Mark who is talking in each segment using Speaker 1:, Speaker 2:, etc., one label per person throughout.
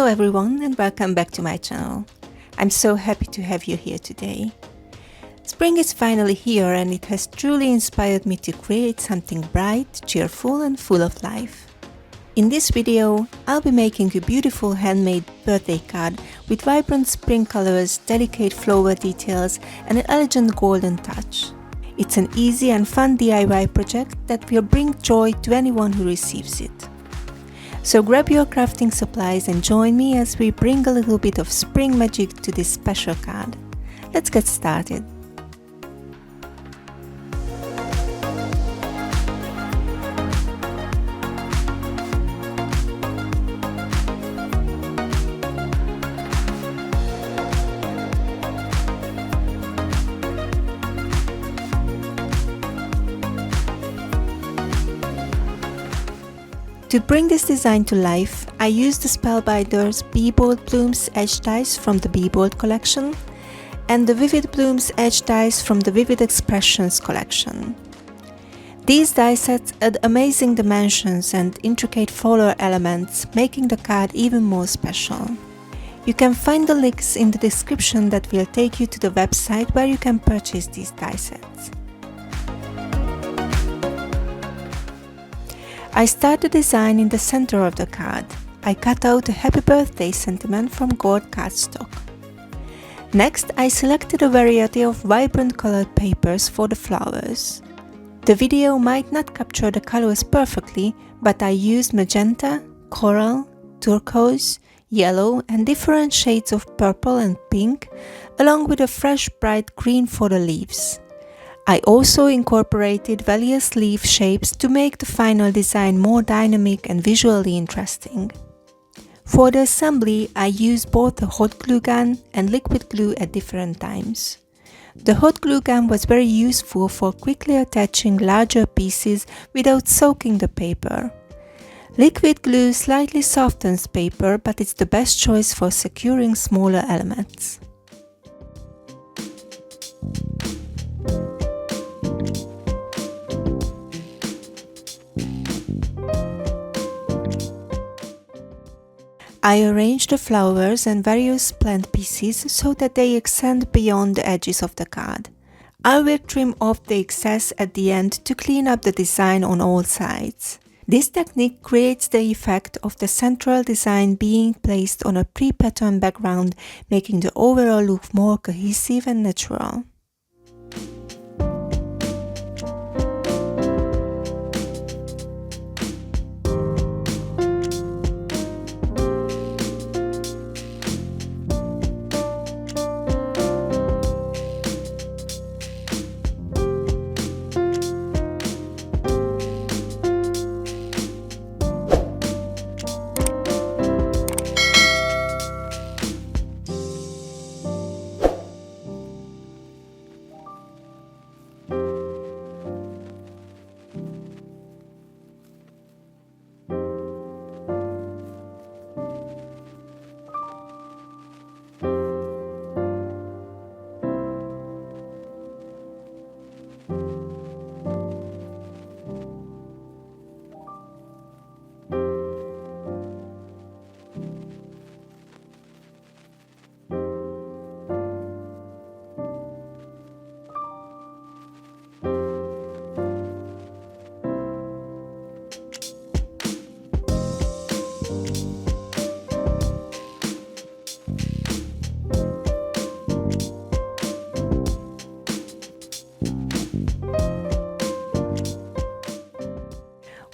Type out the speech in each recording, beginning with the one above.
Speaker 1: Hello everyone and welcome back to my channel. I'm so happy to have you here today. Spring is finally here and it has truly inspired me to create something bright, cheerful and full of life. In this video, I'll be making a beautiful handmade birthday card with vibrant spring colors, delicate flower details and an elegant golden touch. It's an easy and fun DIY project that will bring joy to anyone who receives it. So grab your crafting supplies and join me as we bring a little bit of spring magic to this special card. Let's get started. To bring this design to life, I used the Spellbinders Be-Bold Blooms edge dies from the Be-Bold collection and the Vivid Blooms edge dies from the Vivid Expressions collection. These die sets add amazing dimensions and intricate floral elements, making the card even more special. You can find the links in the description that will take you to the website where you can purchase these die sets. I start the design in the center of the card. I cut out a happy birthday sentiment from gold cardstock. Next, I selected a variety of vibrant colored papers for the flowers. The video might not capture the colors perfectly, but I used magenta, coral, turquoise, yellow and different shades of purple and pink, along with a fresh bright green for the leaves. I also incorporated various leaf shapes to make the final design more dynamic and visually interesting. For the assembly, I used both a hot glue gun and liquid glue at different times. The hot glue gun was very useful for quickly attaching larger pieces without soaking the paper. Liquid glue slightly softens paper, but it's the best choice for securing smaller elements. I arranged the flowers and various plant pieces so that they extend beyond the edges of the card. I will trim off the excess at the end to clean up the design on all sides. This technique creates the effect of the central design being placed on a pre-patterned background, making the overall look more cohesive and natural.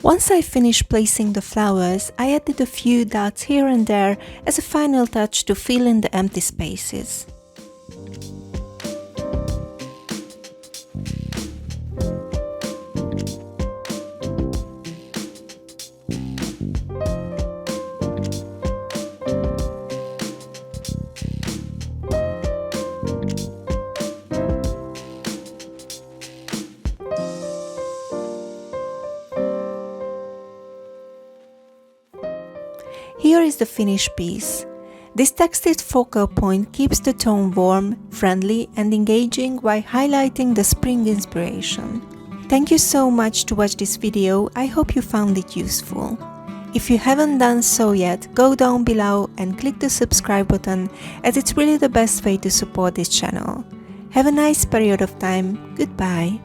Speaker 1: Once I finished placing the flowers, I added a few dots here and there as a final touch to fill in the empty spaces. Here is the finished piece. This textured focal point keeps the tone warm, friendly and engaging while highlighting the spring inspiration. Thank you so much to watch this video. I hope you found it useful. If you haven't done so yet, go down below and click the subscribe button, as it's really the best way to support this channel. Have a nice period of time. Goodbye.